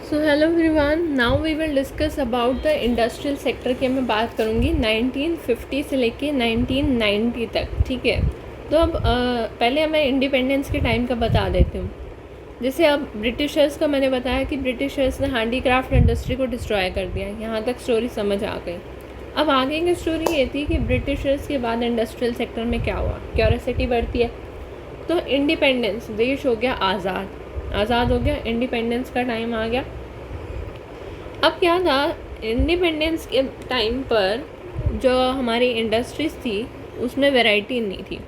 So hello everyone, now we will discuss about the industrial sector की मैं बात करूँगी 1950 से लेके 1990 तक। ठीक है, तो अब पहले मैं इंडिपेंडेंस के टाइम का बता देती हूँ। जैसे अब ब्रिटिशर्स का मैंने बताया कि ब्रिटिशर्स ने हैंडीक्राफ्ट इंडस्ट्री को डिस्ट्रॉय कर दिया। यहाँ तक स्टोरी समझ आ गई। अब आगे की स्टोरी ये थी कि ब्रिटिशर्स के बाद इंडस्ट्रियल सेक्टर में क्या हुआ, क्यूरियोसिटी बढ़ती है। तो इंडिपेंडेंस, देश हो गया आज़ाद हो गया, इंडिपेंडेंस का टाइम आ गया। अब क्या था, इंडिपेंडेंस के टाइम पर जो हमारी इंडस्ट्रीज़ थी उसमें वैरायटी नहीं थी।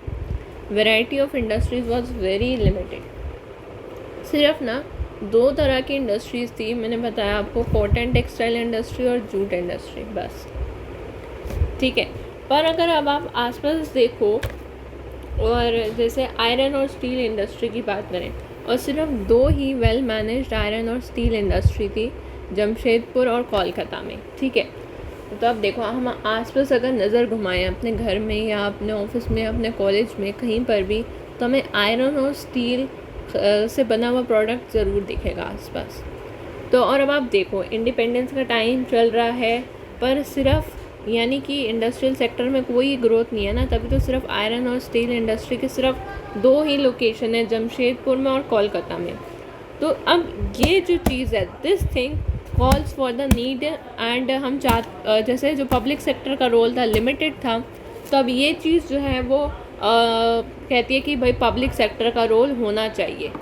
Variety of industries was very limited. सिर्फ ना दो तरह की इंडस्ट्रीज़ थी, मैंने बताया आपको, कॉटन टेक्सटाइल इंडस्ट्री और जूट इंडस्ट्री, बस। ठीक है, पर अगर अब आप आसपास देखो और जैसे आयरन और स्टील इंडस्ट्री की बात करें, और सिर्फ दो ही वेल मैनेज्ड आयरन और स्टील इंडस्ट्री थी, जमशेदपुर और कोलकाता में। ठीक है, तो अब देखो, हम आसपास अगर नज़र घुमाएं अपने घर में या अपने ऑफिस में, अपने कॉलेज में, कहीं पर भी, तो हमें आयरन और स्टील से बना हुआ प्रोडक्ट ज़रूर दिखेगा आसपास। तो और अब आप देखो, इंडिपेंडेंस का टाइम चल रहा है, पर सिर्फ यानी कि इंडस्ट्रियल सेक्टर में कोई ग्रोथ नहीं है ना, तभी तो सिर्फ आयरन और स्टील इंडस्ट्री के सिर्फ दो ही लोकेशन है, जमशेदपुर में और कोलकाता में। तो अब ये जो चीज़ है, this thing calls for the need, and हम जैसे जो पब्लिक सेक्टर का रोल था लिमिटेड था, तो अब ये चीज़ जो है वो कहती है कि भाई पब्लिक सेक्टर का रोल होना चाहिए।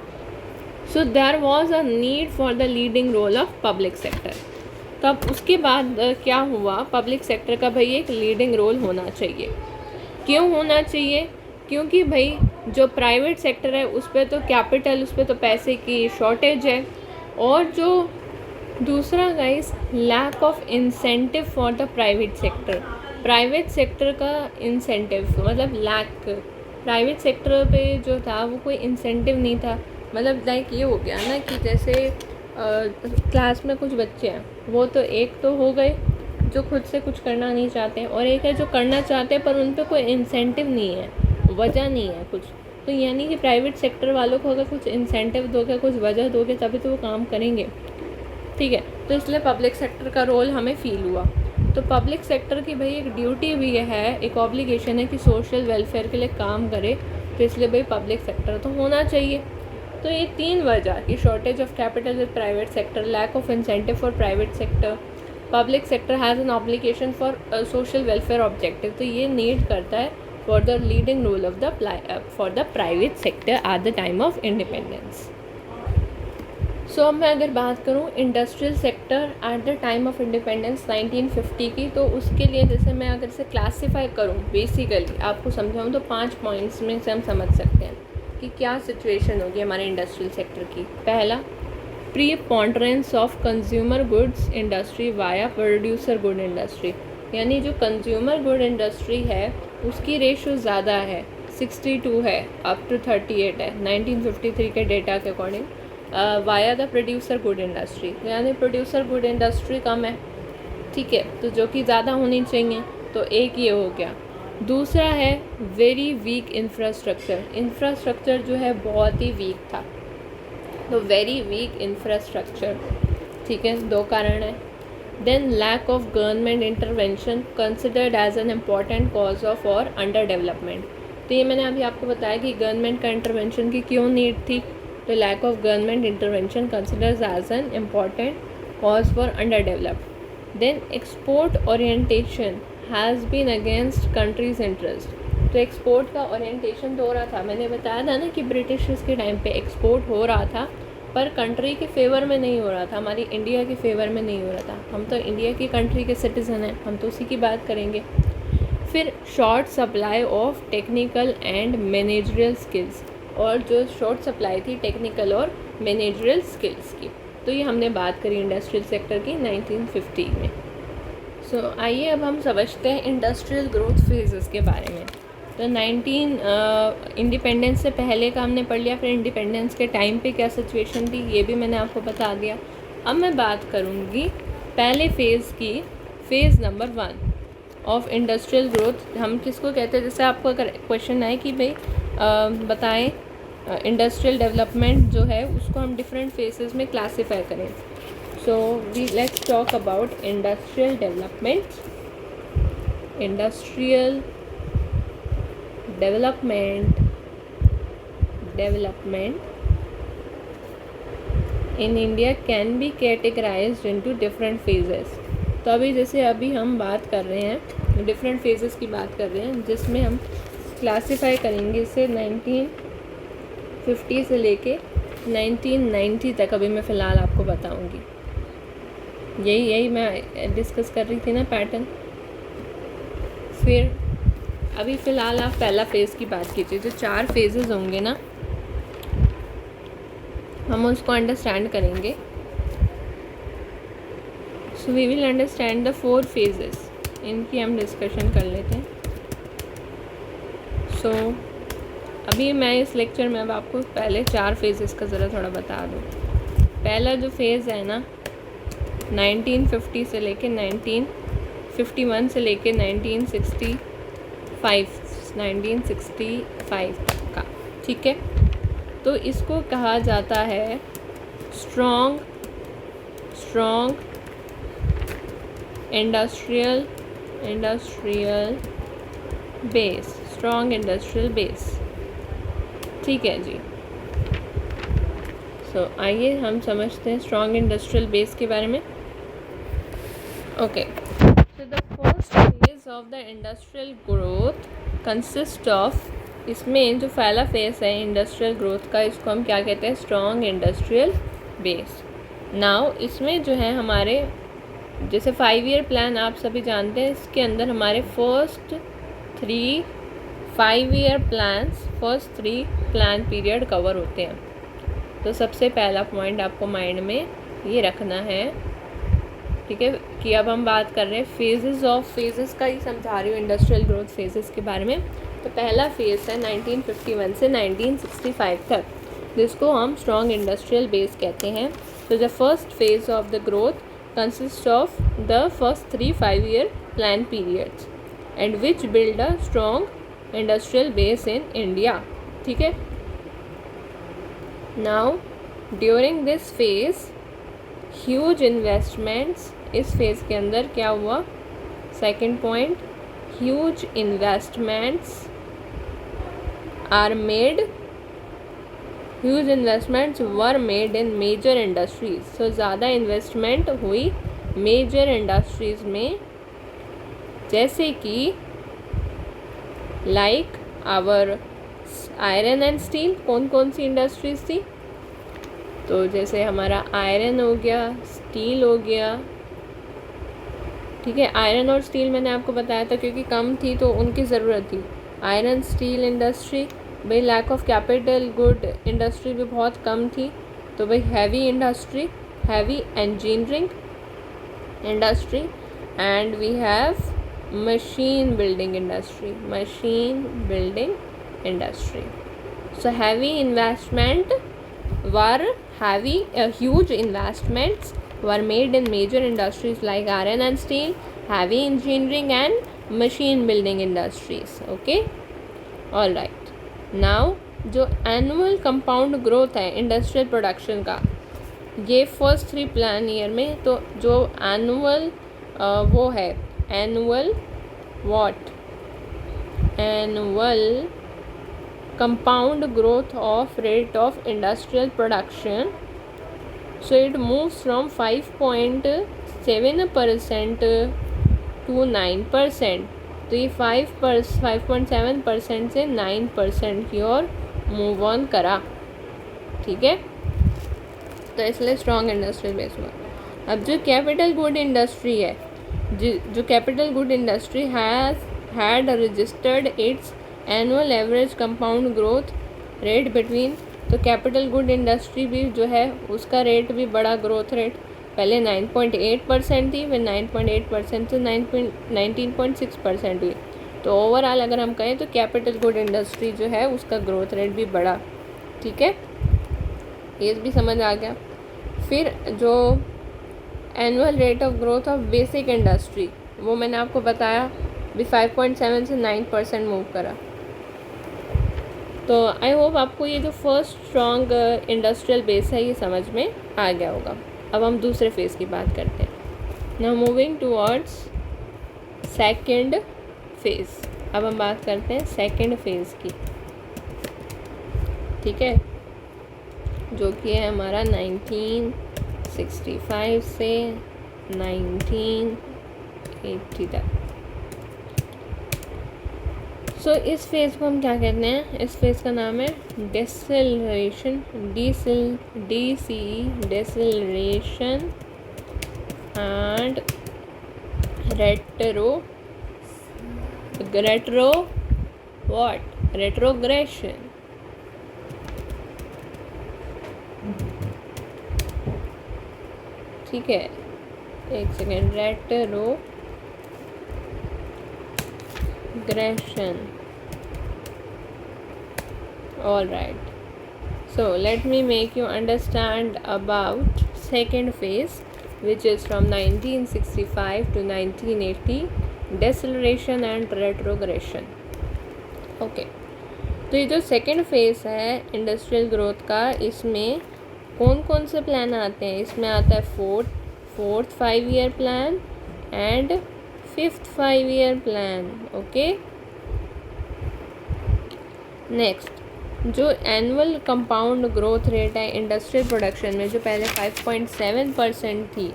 So there was a need for the leading role of public sector. तब उसके बाद क्या हुआ, पब्लिक सेक्टर का भाई एक लीडिंग रोल होना चाहिए। क्यों होना चाहिए? क्योंकि भाई जो प्राइवेट सेक्टर है उस पर तो कैपिटल, उस पर तो पैसे की शॉर्टेज है, और जो दूसरा guys, lack of incentive for the private sector. Private sector का इंसेंटिव मतलब लैक, प्राइवेट सेक्टर पे जो था वो कोई इंसेंटिव नहीं था। मतलब लाइक ये हो गया ना कि जैसे क्लास में कुछ बच्चे हैं, वो तो एक तो हो गए जो खुद से कुछ करना नहीं चाहते हैं, और एक है जो करना चाहते हैं पर उन पर कोई इंसेंटिव नहीं है, वजह नहीं है कुछ। तो यानी कि प्राइवेट सेक्टर वालों को अगर कुछ इंसेंटिव दोगे, कुछ वजह दोगे, तभी तो वो काम करेंगे। ठीक है, तो इसलिए पब्लिक सेक्टर का रोल हमें फील हुआ। तो पब्लिक सेक्टर की भाई एक ड्यूटी भी है, एक ऑब्लिगेशन है कि सोशल वेलफेयर के लिए काम करे, तो इसलिए भाई पब्लिक सेक्टर तो होना चाहिए। तो ये तीन वजह कि shortage of capital with private sector, lack of incentive for private sector, public sector has an obligation for social welfare objective, तो ये नीड करता है for the leading role of the private sector at the time of independence. So अब मैं अगर बात करूँ industrial sector at the time of independence 1950 की, तो उसके लिए जैसे मैं अगर इसे क्लासीफाई करूँ, बेसिकली आपको समझाऊँ तो 5 पॉइंट्स में से हम समझ सकते हैं कि क्या सिचुएशन होगी हमारे इंडस्ट्रियल सेक्टर की। पहला, preponderance of consumer goods industry via producer good industry, यानी जो कंज्यूमर गुड इंडस्ट्री है उसकी रेशो ज़्यादा है, 62 है अप टू 38 है 1953 के डेटा के according, via the producer good industry, यानी प्रोड्यूसर गुड इंडस्ट्री कम है। ठीक है, तो जो कि ज़्यादा होनी चाहिए, तो एक ये हो गया। दूसरा है वेरी वीक इंफ्रास्ट्रक्चर, इंफ्रास्ट्रक्चर जो है बहुत ही वीक था, तो वेरी वीक इंफ्रास्ट्रक्चर। ठीक है, दो कारण है। Then lack of government intervention considered as an important cause of और अंडर डेवलपमेंट, तो ये मैंने अभी आपको बताया कि गवर्नमेंट का इंटरवेंशन की क्यों नीड थी, तो lack of government intervention considers as an important cause for under developed. Then export orientation has been against countries interest, तो एक्सपोर्ट का ओरिएंटेशन तो हो रहा था, मैंने बताया था ना कि ब्रिटिशर्स के टाइम पे एक्सपोर्ट हो रहा था, पर कंट्री के फेवर में नहीं हो रहा था, हमारी इंडिया के फेवर में नहीं हो रहा था। हम तो इंडिया की कंट्री के सिटीज़न हैं, हम तो उसी की बात करेंगे। फिर short supply of technical and managerial skills, और जो शॉर्ट सप्लाई थी टेक्निकल और मैनेजरियल स्किल्स की, तो ये हमने बात करी इंडस्ट्रियल सेक्टर की 1950 में। सो आइए अब हम समझते हैं इंडस्ट्रियल ग्रोथ फेजेस के बारे में। तो 19 इंडिपेंडेंस से पहले का हमने पढ़ लिया, फिर इंडिपेंडेंस के टाइम पे क्या सिचुएशन थी ये भी मैंने आपको बता दिया। अब मैं बात करूँगी पहले फ़ेज़ की, phase number 1 of industrial growth हम किसको कहते हैं। जैसे आपको अगर क्वेश्चन आए कि भाई बताएं इंडस्ट्रियल डेवलपमेंट जो है उसको हम डिफरेंट फेसेस में क्लासीफाई करें, So let's talk about industrial development. Industrial development in India can be categorized into different phases. तो अभी हम बात कर रहे हैं, डिफरेंट फेजेस की बात कर रहे हैं, जिसमें हम क्लासिफाई करेंगे इसे 1950 से लेके 1990 तक। अभी मैं फ़िलहाल आपको बताऊंगी, यही मैं डिस्कस कर रही थी ना पैटर्न। फिर अभी फ़िलहाल आप पहला फ़ेज़ की बात कीजिए। जो 4 फेजेस होंगे ना, हम उसको अंडरस्टैंड करेंगे। So we will understand the 4 phases, इनकी हम डिस्कशन कर लेते हैं। सो अभी मैं इस लेक्चर में अब आपको पहले 4 फेजेस का ज़रा थोड़ा बता दूँ। पहला जो फेज़ है ना, 1950 से लेके 1951 से लेके 1965 का, ठीक है। तो इसको कहा जाता है strong industrial base, strong industrial base, ठीक है जी। सो आइए हम समझते हैं स्ट्रॉन्ग इंडस्ट्रियल बेस के बारे में। Okay, so the first phase of the industrial growth consist of, इसमें जो पहला फेज है इंडस्ट्रियल ग्रोथ का, इसको हम क्या कहते हैं, स्ट्रॉन्ग इंडस्ट्रियल बेस। नाउ इसमें जो है हमारे जैसे 5 ईयर प्लान आप सभी जानते हैं, इसके अंदर हमारे फर्स्ट 3 प्लान पीरियड कवर होते हैं। तो सबसे पहला पॉइंट आपको माइंड में ये रखना है, ठीक है, कि अब हम बात कर रहे हैं फेजेस का ही समझा रही हूँ, इंडस्ट्रियल ग्रोथ फेजेस के बारे में। तो पहला फेज़ है 1951 से 1965 तक, जिसको हम स्ट्रॉन्ग इंडस्ट्रियल बेस कहते हैं। तो the first phase of the growth consist of the first 3 5-year plan periods and which build a strong industrial base in India, ठीक है। Now during this phase huge investments, इस phase के अंदर क्या हुआ, second point, huge investments were made in major industries. So ज़्यादा investment हुई major industries में, जैसे कि like our iron and steel. कौन सी इंडस्ट्रीज थी, तो जैसे हमारा आयरन हो गया, स्टील हो गया, ठीक है। आयरन और स्टील मैंने आपको बताया था क्योंकि कम थी तो उनकी ज़रूरत थी। आयरन स्टील इंडस्ट्री, भाई lack of capital good industry भी बहुत कम थी, तो भाई heavy engineering industry, and we have machine building industry. So huge investments were made in major industries like iron and steel, heavy engineering and machine building industries. Okay, all right. Now जो annual compound growth है industrial production का, ये first 3 plan year में, तो जो annual वो है annual compound growth of rate of industrial production, so it moves from 5.7% to 9%. तो ये 5.7% से 9% की ओर मूव ऑन करा, ठीक है। तो इसलिए स्ट्रॉन्ग इंडस्ट्रियल बेस हुआ। अब जो कैपिटल गुड इंडस्ट्री है, जो capital good industry had registered it's annual average compound growth rate between, तो कैपिटल गुड इंडस्ट्री भी जो है उसका रेट भी बड़ा ग्रोथ रेट, पहले 9.8% थी, फिर 9.8% से 19.6% हुई। तो ओवरऑल अगर हम कहें तो कैपिटल गुड इंडस्ट्री जो है उसका ग्रोथ रेट भी बढ़ा, ठीक है, ये भी समझ आ गया। फिर जो annual rate of growth of basic industry, वो मैंने आपको बताया भी 5.7 से 9% मूव करा। तो आई होप आपको ये जो फर्स्ट स्ट्रॉन्ग इंडस्ट्रियल बेस है ये समझ में आ गया होगा। अब हम दूसरे फेज़ की बात करते हैं। Now moving towards second phase. अब हम बात करते हैं सेकेंड फेज़ की, ठीक है, जो कि है हमारा 1965 से 1980 तक। सो इस फेज़ को हम क्या कहते हैं? इस फेज़ का नाम है डेसेलरेशन, डेसेलरेशन एंड रेट्रोग्रेशन। ठीक है, एक second, retrogression. All right. So let me make you understand about second phase, which is from 1965 to 1980, deceleration and retrogression. Okay. तो ये जो सेकेंड फेज़ है इंडस्ट्रियल ग्रोथ का, इसमें कौन कौन से प्लान आते हैं? इसमें आता है fourth 5 year plan and fifth 5 year plan. Okay, next, जो एनुअल कंपाउंड ग्रोथ रेट है इंडस्ट्रियल प्रोडक्शन में, जो पहले 5.7% थी,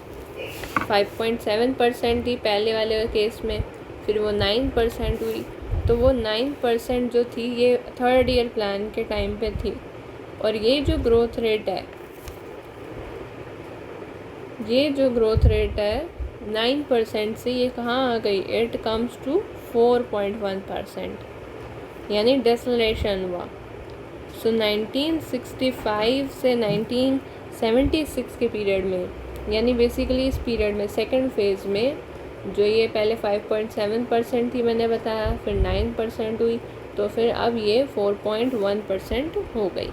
5.7% थी पहले वाले केस में, फिर वो 9% हुई। तो वो 9% जो थी ये थर्ड ईयर प्लान के टाइम पे थी। और ये जो ग्रोथ रेट है, 9% से ये कहाँ आ गई? इट कम्स टू 4.1%, यानी डेसलेशन हुआ। सो 1965 से 1976 के पीरियड में, यानी बेसिकली इस पीरियड में सेकेंड फेज़ में, जो ये पहले 5.7% थी मैंने बताया, फिर 9% हुई, तो फिर अब ये 4.1% हो गई।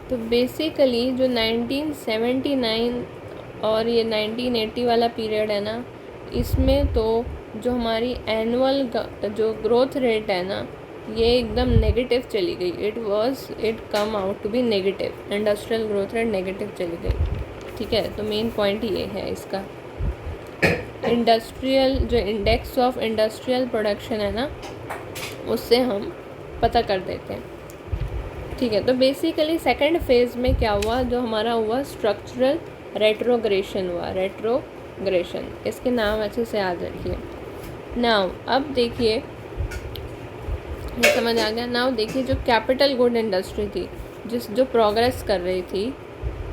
तो बेसिकली जो 1979 और ये 1980 वाला पीरियड है ना, इसमें तो जो हमारी एनुअल जो ग्रोथ रेट है ना, ये एकदम नेगेटिव चली गई। It come out to be negative, industrial growth rate negative चली गई। ठीक है, तो मेन पॉइंट ये है इसका। इंडस्ट्रियल जो इंडेक्स ऑफ इंडस्ट्रियल प्रोडक्शन है ना, उससे हम पता कर देते हैं। ठीक है, तो बेसिकली सेकंड फेज़ में क्या हुआ? जो हमारा हुआ स्ट्रक्चरल रेट्रोग्रेशन हुआ, रेट्रोग्रेशन, इसके नाम अच्छे से याद रखिए। नाउ अब देखिए, ये समझ आ गया। नाउ देखिए, जो कैपिटल गुड इंडस्ट्री थी, जो प्रोग्रेस कर रही थी,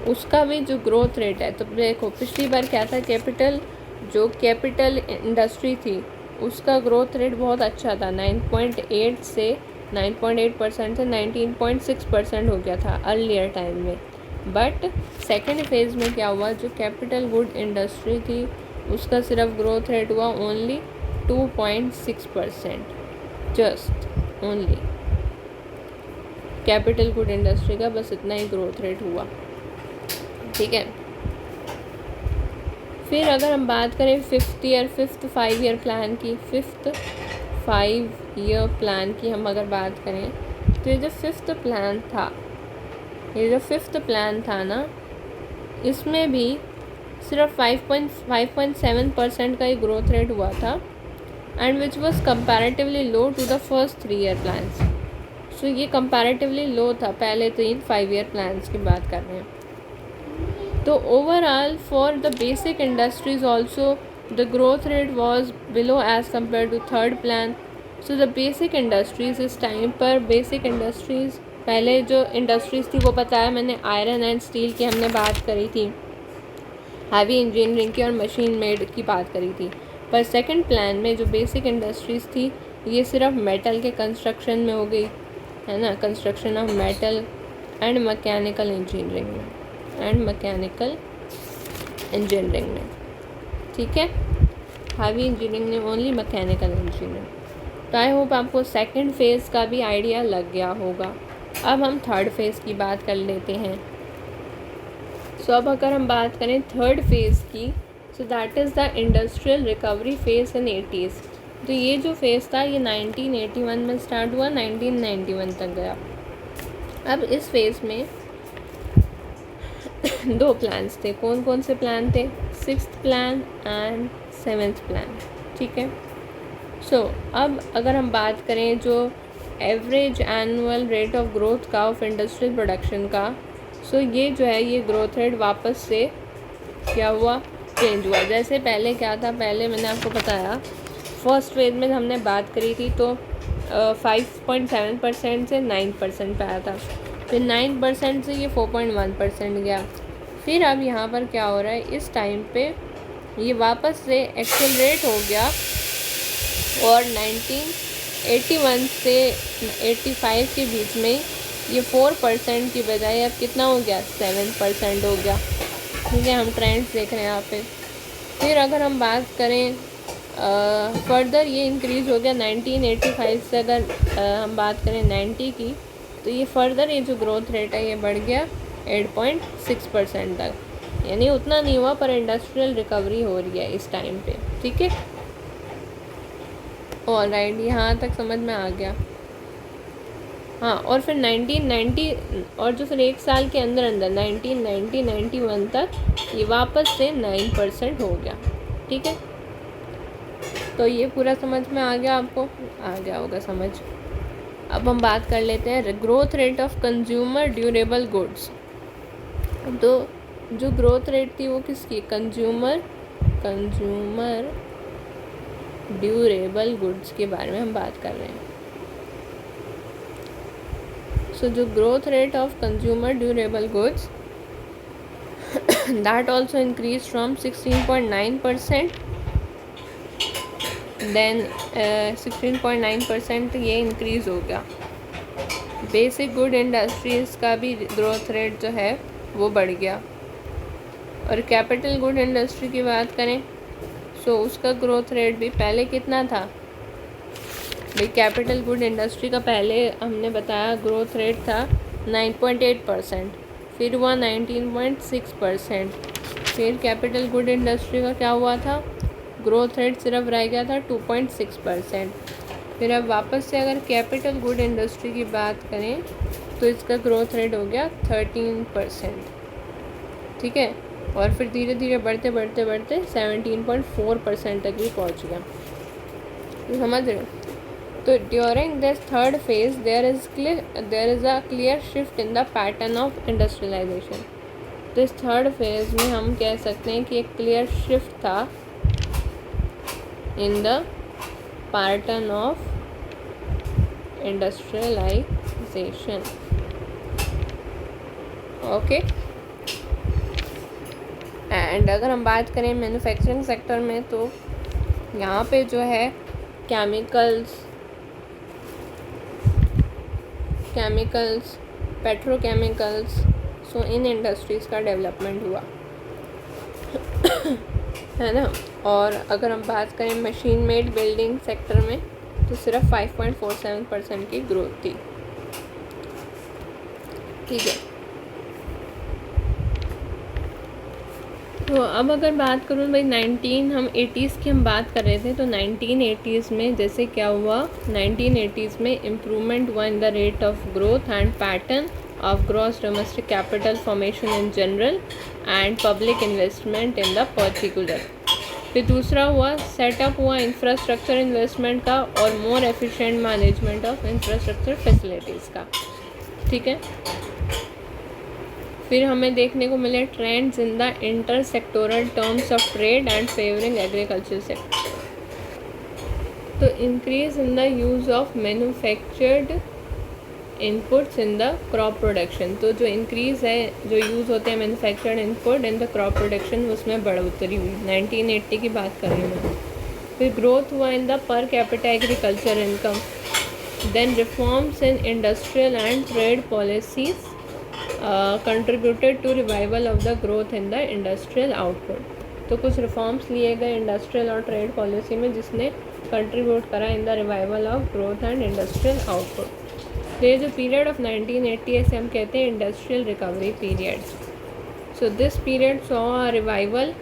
उसका भी जो ग्रोथ रेट है, तो देखो पिछली बार क्या था, कैपिटल इंडस्ट्री थी उसका ग्रोथ रेट बहुत अच्छा था, 9.8% से 19.6% हो गया था अर्लियर टाइम में। बट सेकेंड फेज़ में क्या हुआ? जो कैपिटल गुड इंडस्ट्री थी उसका सिर्फ ग्रोथ रेट हुआ only 2.6%, just only capital good industry का बस इतना ही ग्रोथ रेट हुआ। ठीक है, फिर अगर हम बात करें फिफ्थ 5 ईयर प्लान की, फिफ्थ 5 ईयर प्लान की हम अगर बात करें, तो ये जो फिफ्थ प्लान था ना, इसमें भी सिर्फ 5.7% का ही ग्रोथ रेट हुआ था, and which was comparatively low to the first 3 year plans. So ये कंपैरेटिवली लो था पहले 5 ईयर प्लान्स की बात कर रहे हैं। तो overall for the basic industries also the growth rate was below as compare to third plan. So the basic industries इस टाइम पर, बेसिक इंडस्ट्रीज़ पहले जो इंडस्ट्रीज़ थी वो बताया मैंने, आयरन एंड स्टील की हमने बात करी थी, हैवी इंजीनियरिंग की और मशीन मेड की बात करी थी। पर सेकंड प्लान में जो बेसिक इंडस्ट्रीज़ थी, ये सिर्फ मेटल के कंस्ट्रक्शन में हो गई, है ना, construction of metal and mechanical engineering में। ठीक है, हैवी इंजीनियरिंग में ओनली मैकेनिकल इंजीनियरिंग। तो आई होप आपको सेकंड फेज़ का भी आइडिया लग गया होगा। अब हम थर्ड फेज़ की बात कर लेते हैं। सो अब अगर हम बात करें थर्ड फेज़ की, so that is the industrial recovery phase in 80s। तो ये जो फेज़ था ये 1981 में स्टार्ट हुआ, 1991 तक गया। अब इस फेज़ में दो प्लान्स थे। कौन कौन से प्लान थे? 6th plan and 7th plan, ठीक है। सो अब अगर हम बात करें जो average annual rate of growth का ऑफ इंडस्ट्रियल प्रोडक्शन का, सो ये जो है ये ग्रोथ रेट वापस से क्या हुआ? चेंज हुआ। जैसे पहले क्या था, पहले मैंने आपको बताया फर्स्ट फेज में हमने बात करी थी तो 5.7% से 9% पे आया था, फिर 9% से ये 4.1% गया। फिर अब यहाँ पर क्या हो रहा है, इस टाइम पे ये वापस से एक्सेलरेट हो गया और 1981 से 85 के बीच में ये 4% की बजाय अब कितना हो गया? 7% हो गया, ठीक है। हम ट्रेंड्स देख रहे हैं यहाँ पे। फिर अगर हम बात करें फर्दर ये इंक्रीज़ हो गया 1985 से, अगर हम बात करें 90 की, तो ये फर्दर ये जो ग्रोथ रेट है ये बढ़ गया 8.6% तक। यानी उतना नहीं हुआ पर इंडस्ट्रियल रिकवरी हो रही है इस टाइम पे, ठीक है। और राइट, यहाँ तक समझ में आ गया। हाँ, और फिर 1990 और जो फिर एक साल के अंदर अंदर 1990-91 तक ये वापस से 9% हो गया, ठीक है। तो ये पूरा समझ में आ गया आपको? आ गया होगा समझ। अब हम बात कर लेते हैं growth rate of consumer durable goods. तो जो ग्रोथ रेट थी वो किसकी? कंज्यूमर ड्यूरेबल गुड्स के बारे में हम बात कर रहे हैं। सो जो growth rate of consumer durable goods that also increase from 16.9%, then 16.9% ये इंक्रीज़ हो गया। बेसिक गुड इंडस्ट्रीज़ का भी ग्रोथ रेट जो है वो बढ़ गया। और कैपिटल गुड इंडस्ट्री की बात करें सो उसका ग्रोथ रेट भी पहले कितना था भाई? कैपिटल गुड इंडस्ट्री का पहले हमने बताया ग्रोथ रेट था 9.8%, फिर हुआ 19.6%, फिर कैपिटल गुड इंडस्ट्री का क्या हुआ था? ग्रोथ रेट सिर्फ रह गया था 2.6%। फिर अब वापस से अगर कैपिटल गुड इंडस्ट्री की बात करें तो इसका ग्रोथ रेट हो गया 13%, ठीक है। और फिर धीरे धीरे बढ़ते बढ़ते बढ़ते 17.4% तक भी पहुंच गया, तो समझ रहे हो। तो during this third phase there is a clear shift in the pattern of industrialization. तो इस थर्ड फेज में हम कह सकते हैं कि एक क्लियर शिफ्ट था in the pattern of industrialization, okay. And अगर हम बात करें मैन्युफैक्चरिंग सेक्टर में तो यहाँ पे जो है केमिकल्स, पेट्रोकेमिकल्स, सो इन इंडस्ट्रीज़ का डेवलपमेंट हुआ है ना। और अगर हम बात करें मशीन मेड बिल्डिंग सेक्टर में तो सिर्फ 5.47% की ग्रोथ थी, ठीक है। तो अब अगर बात करूँ भाई हम 80s की हम बात कर रहे थे, तो 1980s में जैसे क्या हुआ, 1980s में इम्प्रूवमेंट हुआ in the rate of growth and pattern of gross domestic capital formation in general and public investment in the particular। फिर दूसरा हुआ सेटअप हुआ इंफ्रास्ट्रक्चर इन्वेस्टमेंट का और more efficient management of infrastructure facilities का, ठीक है। फिर हमें देखने को मिले trends in the inter sectoral terms of trade and favouring agriculture sector. तो increase in the use of manufactured inputs in the crop production. तो जो इंक्रीज़ है, जो यूज़ होते हैं manufactured input in the crop production, उसमें बढ़ोतरी हुई। 1980 की बात कर रही हूँ मैं। फिर ग्रोथ हुआ in the per capita agriculture income. Then reforms in industrial and trade policies contributed to revival of the growth in the industrial output. तो कुछ रिफॉर्म्स लिए गए इंडस्ट्रियल और ट्रेड पॉलिसी में जिसने कंट्रीब्यूट करा in the revival of growth and industrial output. तो ये जो पीरियड ऑफ 1980 ऐसे हम कहते हैं industrial recovery period. So this period saw a revival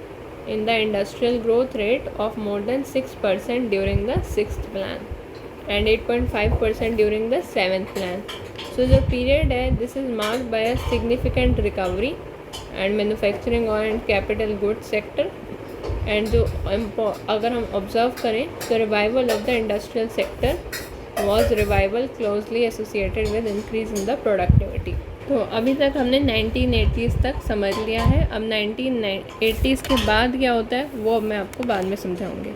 in the industrial growth rate of more than 6% during the 6th plan and 8.5% during the 7th plan. So जो period है this is marked by a significant recovery and manufacturing and capital goods sector. And जो अगर हम observe करें तो revival of the industrial sector was revival closely associated with increase in the productivity. तो अभी तक हमने 1980s तक समझ लिया है। अब 1980s के बाद क्या होता है वो अब मैं आपको बाद में समझाऊंगी।